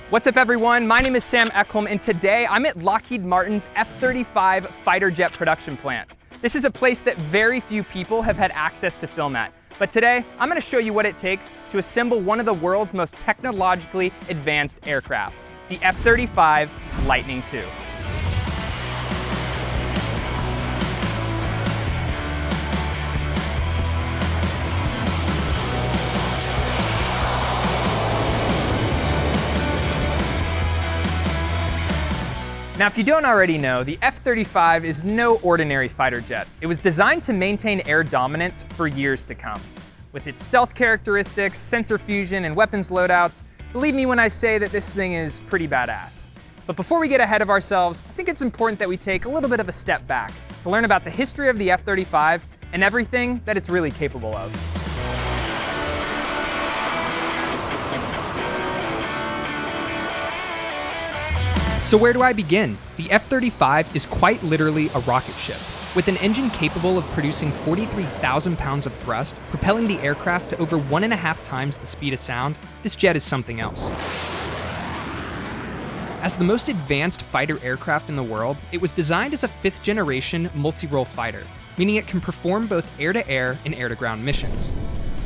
What's up everyone, my name is Sam Ekholm and today I'm at Lockheed Martin's F-35 fighter jet production plant. This is a place that very few people have had access to film at. But today, I'm going to show you what it takes to assemble one of the world's most technologically advanced aircraft, the F-35 Lightning II. Now, if you don't already know, the F-35 is no ordinary fighter jet. It was designed to maintain air dominance for years to come. With its stealth characteristics, sensor fusion, and weapons loadouts, believe me when I say that this thing is pretty badass. But before we get ahead of ourselves, I think it's important that we take a little bit of a step back to learn about the history of the F-35 and everything that it's really capable of. So where do I begin? The F-35 is quite literally a rocket ship. With an engine capable of producing 43,000 pounds of thrust, propelling the aircraft to over 1.5 times the speed of sound, this jet is something else. As the most advanced fighter aircraft in the world, it was designed as a 5th-generation multirôle fighter, meaning it can perform both air-to-air and air-to-ground missions.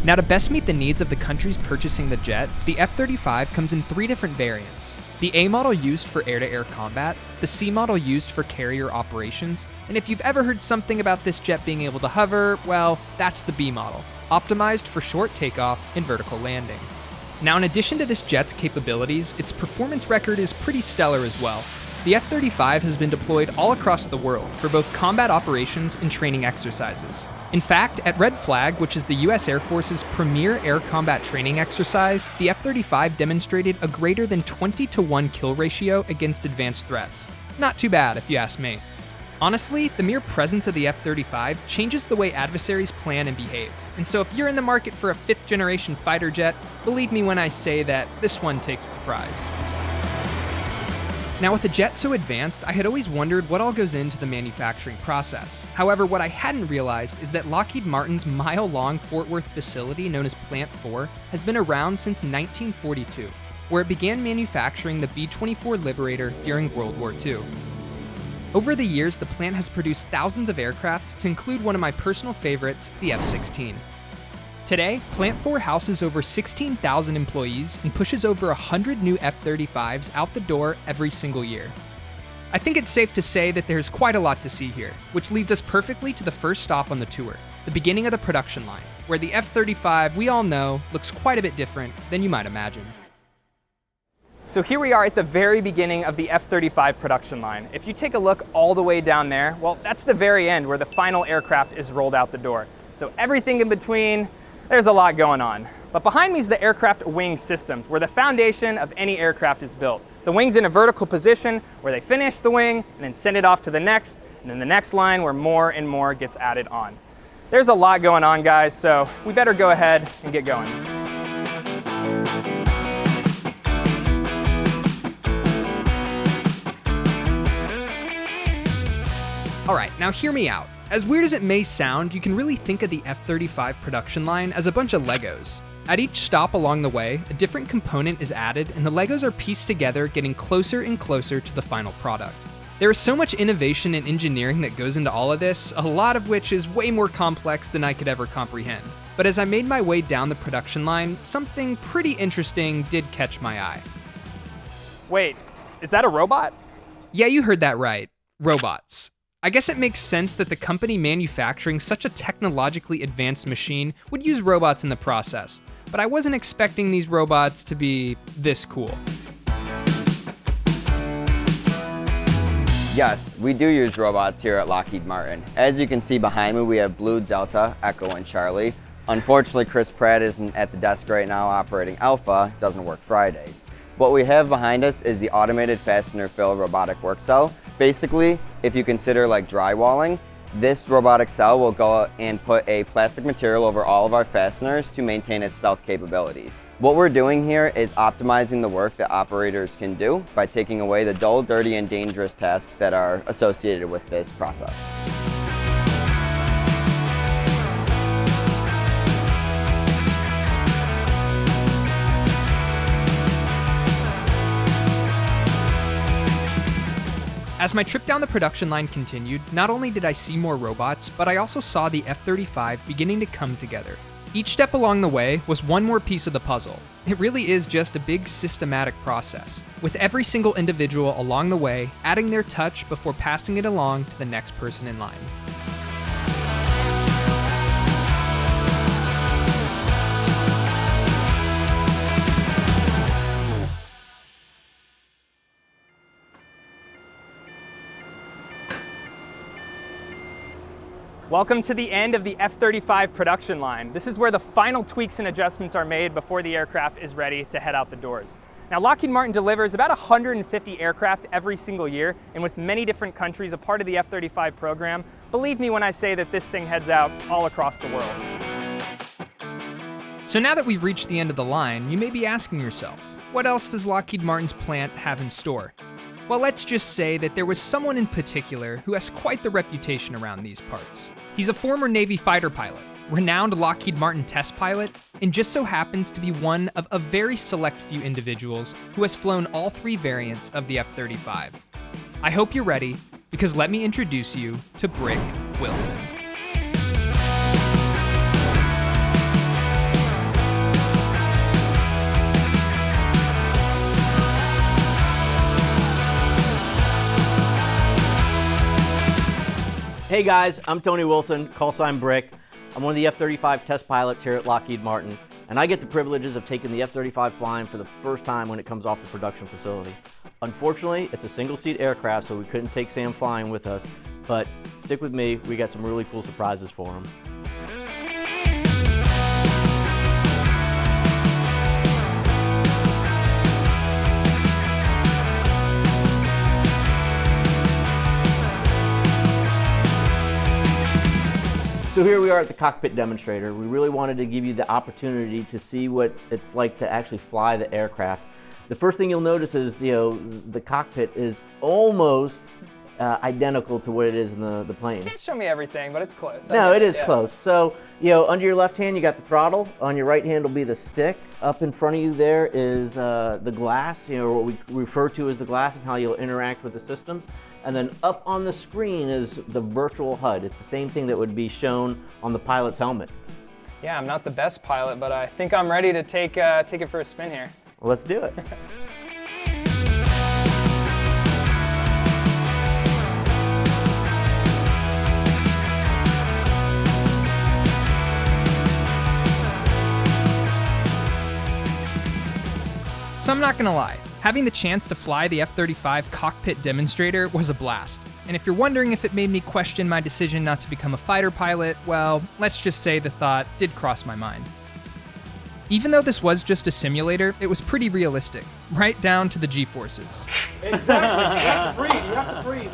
Now, to best meet the needs of the countries purchasing the jet, the F-35 comes in 3 different variants. The A model used for air-to-air combat, the C model used for carrier operations, and if you've ever heard something about this jet being able to hover, well, that's the B model, optimized for short takeoff and vertical landing. Now, in addition to this jet's capabilities, its performance record is pretty stellar as well. The F-35 has been deployed all across the world for both combat operations and training exercises. In fact, at Red Flag, which is the US Air Force's premier air combat training exercise, the F-35 demonstrated a greater than 20-to-1 kill ratio against advanced threats. Not too bad, if you ask me. Honestly, the mere presence of the F-35 changes the way adversaries plan and behave. And so if you're in the market for a 5th-generation fighter jet, believe me when I say that this one takes the prize. Now, with a jet so advanced, I had always wondered what all goes into the manufacturing process. However, what I hadn't realized is that Lockheed Martin's mile-long Fort Worth facility known as Plant 4 has been around since 1942, where it began manufacturing the B-24 Liberator during World War II. Over the years, the plant has produced thousands of aircraft, to include one of my personal favorites, the F-16. Today, Plant 4 houses over 16,000 employees and pushes over 100 new F-35s out the door every single year. I think it's safe to say that there's quite a lot to see here, which leads us perfectly to the first stop on the tour, the beginning of the production line, where the F-35, we all know, looks quite a bit different than you might imagine. So here we are at the very beginning of the F-35 production line. If you take a look all the way down there, well, that's the very end where the final aircraft is rolled out the door. So everything in between, there's a lot going on. But behind me is the aircraft wing systems, where the foundation of any aircraft is built. The wing's in a vertical position where they finish the wing and then send it off to the next, and then the next line where more and more gets added on. There's a lot going on, guys, so we better go ahead and get going. All right, now hear me out. As weird as it may sound, you can really think of the F-35 production line as a bunch of Legos. At each stop along the way, a different component is added and the Legos are pieced together, getting closer and closer to the final product. There is so much innovation and engineering that goes into all of this, a lot of which is way more complex than I could ever comprehend. But as I made my way down the production line, something pretty interesting did catch my eye. Wait, is that a robot? Yeah, you heard that right. Robots. I guess it makes sense that the company manufacturing such a technologically advanced machine would use robots in the process, but I wasn't expecting these robots to be this cool. Yes, we do use robots here at Lockheed Martin. As you can see behind me, we have Blue, Delta, Echo, and Charlie. Unfortunately, Chris Pratt isn't at the desk right now operating Alpha, doesn't work Fridays. What we have behind us is the automated fastener fill robotic work cell. Basically, if you consider like drywalling, this robotic cell will go and put a plastic material over all of our fasteners to maintain its stealth capabilities. What we're doing here is optimizing the work that operators can do by taking away the dull, dirty, and dangerous tasks that are associated with this process. As my trip down the production line continued, not only did I see more robots, but I also saw the F-35 beginning to come together. Each step along the way was one more piece of the puzzle. It really is just a big systematic process, with every single individual along the way adding their touch before passing it along to the next person in line. Welcome to the end of the F-35 production line. This is where the final tweaks and adjustments are made before the aircraft is ready to head out the doors. Now, Lockheed Martin delivers about 150 aircraft every single year, and with many different countries a part of the F-35 program, believe me when I say that this thing heads out all across the world. So now that we've reached the end of the line, you may be asking yourself, what else does Lockheed Martin's plant have in store? Well, let's just say that there was someone in particular who has quite the reputation around these parts. He's a former Navy fighter pilot, renowned Lockheed Martin test pilot, and just so happens to be one of a very select few individuals who has flown all three variants of the F-35. I hope you're ready, because let me introduce you to Brick Wilson. Hey guys, I'm Tony Wilson, call sign Brick. I'm one of the F-35 test pilots here at Lockheed Martin, and I get the privileges of taking the F-35 flying for the first time when it comes off the production facility. Unfortunately, it's a single-seat aircraft, so we couldn't take Sam flying with us, but stick with me, we got some really cool surprises for him. So here we are at the cockpit demonstrator. We really wanted to give you the opportunity to see what it's like to actually fly the aircraft. The first thing you'll notice is, the cockpit is almost identical to what it is in the plane. Can't show me everything, but it's close. No, it is close. So, under your left hand you got the throttle. On your right hand will be the stick. Up in front of you there is the glass, what we refer to as the glass, and how you'll interact with the systems. And then up on the screen is the virtual HUD. It's the same thing that would be shown on the pilot's helmet. Yeah, I'm not the best pilot, but I think I'm ready to take it for a spin here. Well, let's do it. So I'm not gonna lie, having the chance to fly the F-35 cockpit demonstrator was a blast. And if you're wondering if it made me question my decision not to become a fighter pilot, well, let's just say the thought did cross my mind. Even though this was just a simulator, it was pretty realistic, right down to the G-forces. Exactly, you have to breathe.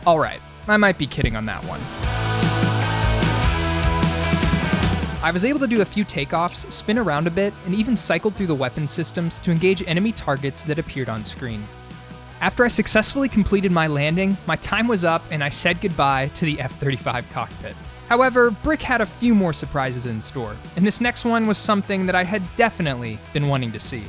Alright, I might be kidding on that one. I was able to do a few takeoffs, spin around a bit, and even cycled through the weapon systems to engage enemy targets that appeared on screen. After I successfully completed my landing, my time was up and I said goodbye to the F-35 cockpit. However, Brick had a few more surprises in store, and this next one was something that I had definitely been wanting to see.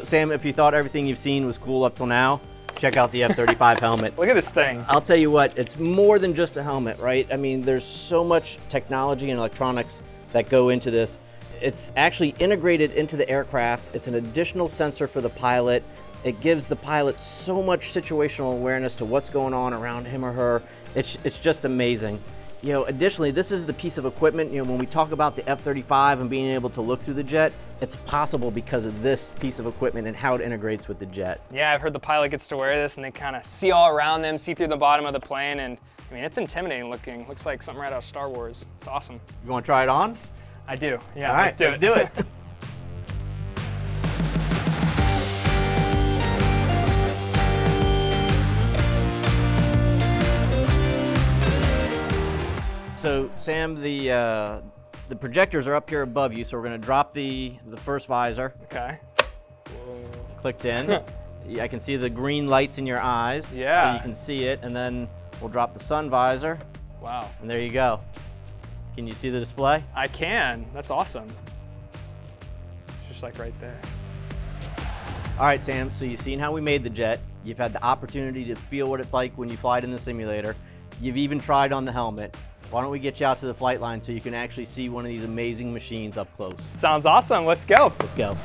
Sam, if you thought everything you've seen was cool up till now, check out the F-35 helmet. Look at this thing. I'll tell you what, it's more than just a helmet, right? I mean, there's so much technology and electronics that go into this. It's actually integrated into the aircraft. It's an additional sensor for the pilot. It gives the pilot so much situational awareness to what's going on around him or her. It's just amazing. Additionally, this is the piece of equipment, when we talk about the F-35 and being able to look through the jet, it's possible because of this piece of equipment and how it integrates with the jet. Yeah, I've heard the pilot gets to wear this and they kind of see all around them, see through the bottom of the plane, and I mean, it's intimidating looking. Looks like something right out of Star Wars. It's awesome. You want to try it on? I do, yeah, all right, let's do it. Do it. So Sam, the projectors are up here above you, so we're going to drop the first visor. Okay. It's clicked in. I can see the green lights in your eyes. Yeah. So you can see it, and then we'll drop the sun visor. Wow. And there you go. Can you see the display? I can. That's awesome. It's just like right there. All right, Sam, so you've seen how we made the jet. You've had the opportunity to feel what it's like when you fly it in the simulator. You've even tried on the helmet. Why don't we get you out to the flight line so you can actually see one of these amazing machines up close? Sounds awesome. Let's go. Let's go.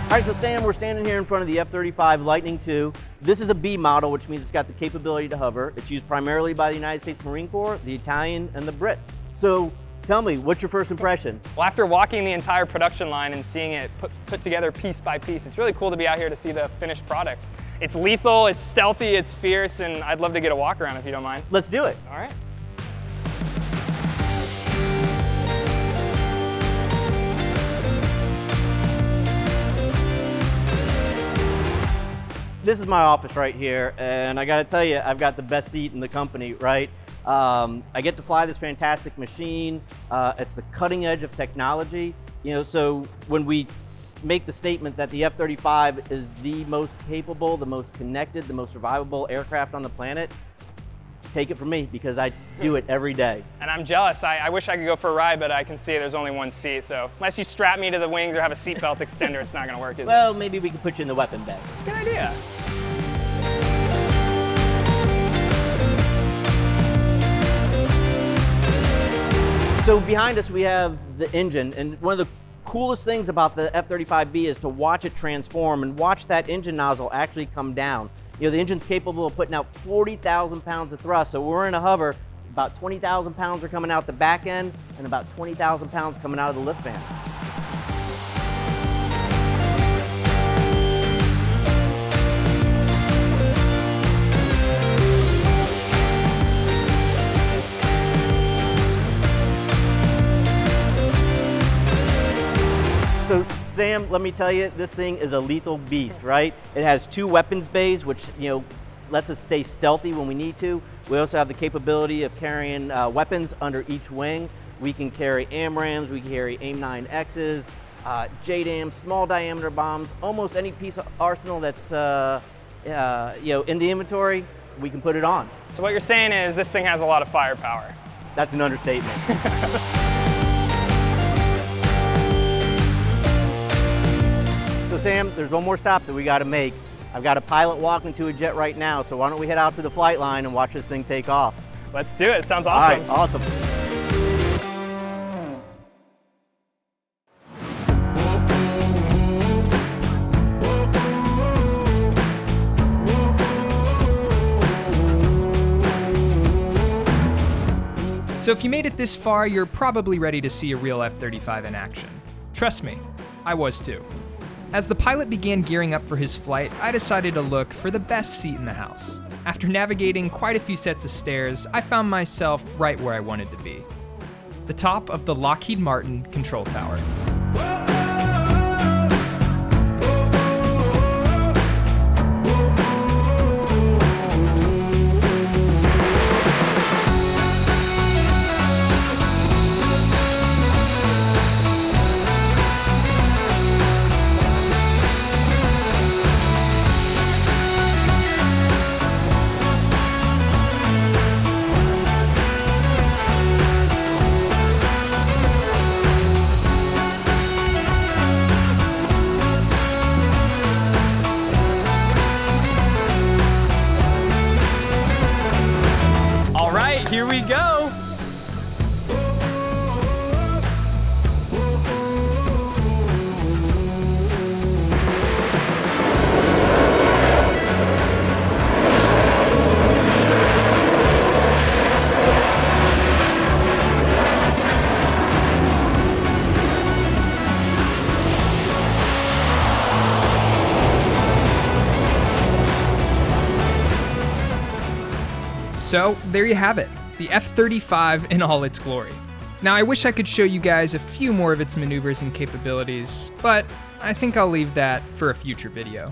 All right, so Sam, we're standing here in front of the F-35 Lightning II. This is a B model, which means it's got the capability to hover. It's used primarily by the United States Marine Corps, the Italian, and the Brits. So tell me, what's your first impression? Well, after walking the entire production line and seeing it put together piece by piece, it's really cool to be out here to see the finished product. It's lethal, it's stealthy, it's fierce, and I'd love to get a walk around if you don't mind. Let's do it. All right. This is my office right here, and I gotta tell you, I've got the best seat in the company, right? I get to fly this fantastic machine. It's the cutting edge of technology. You know, so when we make the statement that the F-35 is the most capable, the most connected, the most survivable aircraft on the planet, take it from me, because I do it every day. And I'm jealous. I wish I could go for a ride, but I can see there's only one seat, so unless you strap me to the wings or have a seatbelt extender, it's not gonna work, is it? Well, maybe we could put you in the weapon bay. It's a good idea. So behind us we have the engine, and one of the coolest things about the F-35B is to watch it transform and watch that engine nozzle actually come down. You know, the engine's capable of putting out 40,000 pounds of thrust, so we're in a hover, about 20,000 pounds are coming out the back end, and about 20,000 pounds coming out of the lift fan. So Sam, let me tell you, this thing is a lethal beast, right? It has 2 weapons bays, which, you know, lets us stay stealthy when we need to. We also have the capability of carrying weapons under each wing. We can carry AMRAAMs, we can carry AIM-9Xs, JDAMs, small diameter bombs, almost any piece of arsenal that's you know, in the inventory, we can put it on. So what you're saying is this thing has a lot of firepower. That's an understatement. So Sam, there's one more stop that we got to make. I've got a pilot walking to a jet right now, so why don't we head out to the flight line and watch this thing take off? Let's do it. Sounds awesome. All right, awesome. So if you made it this far, you're probably ready to see a real F-35 in action. Trust me, I was too. As the pilot began gearing up for his flight, I decided to look for the best seat in the house. After navigating quite a few sets of stairs, I found myself right where I wanted to be. The top of the Lockheed Martin control tower. Here we go. So there you have it, the F-35 in all its glory. Now I wish I could show you guys a few more of its maneuvers and capabilities, but I think I'll leave that for a future video.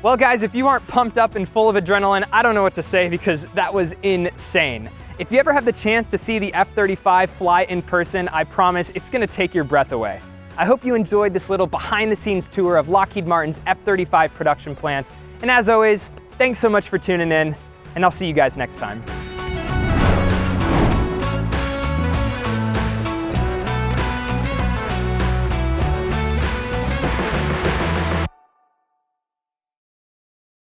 Well guys, if you aren't pumped up and full of adrenaline, I don't know what to say because that was insane. If you ever have the chance to see the F-35 fly in person, I promise it's gonna take your breath away. I hope you enjoyed this little behind-the-scenes tour of Lockheed Martin's F-35 production plant. And as always, thanks so much for tuning in, and I'll see you guys next time.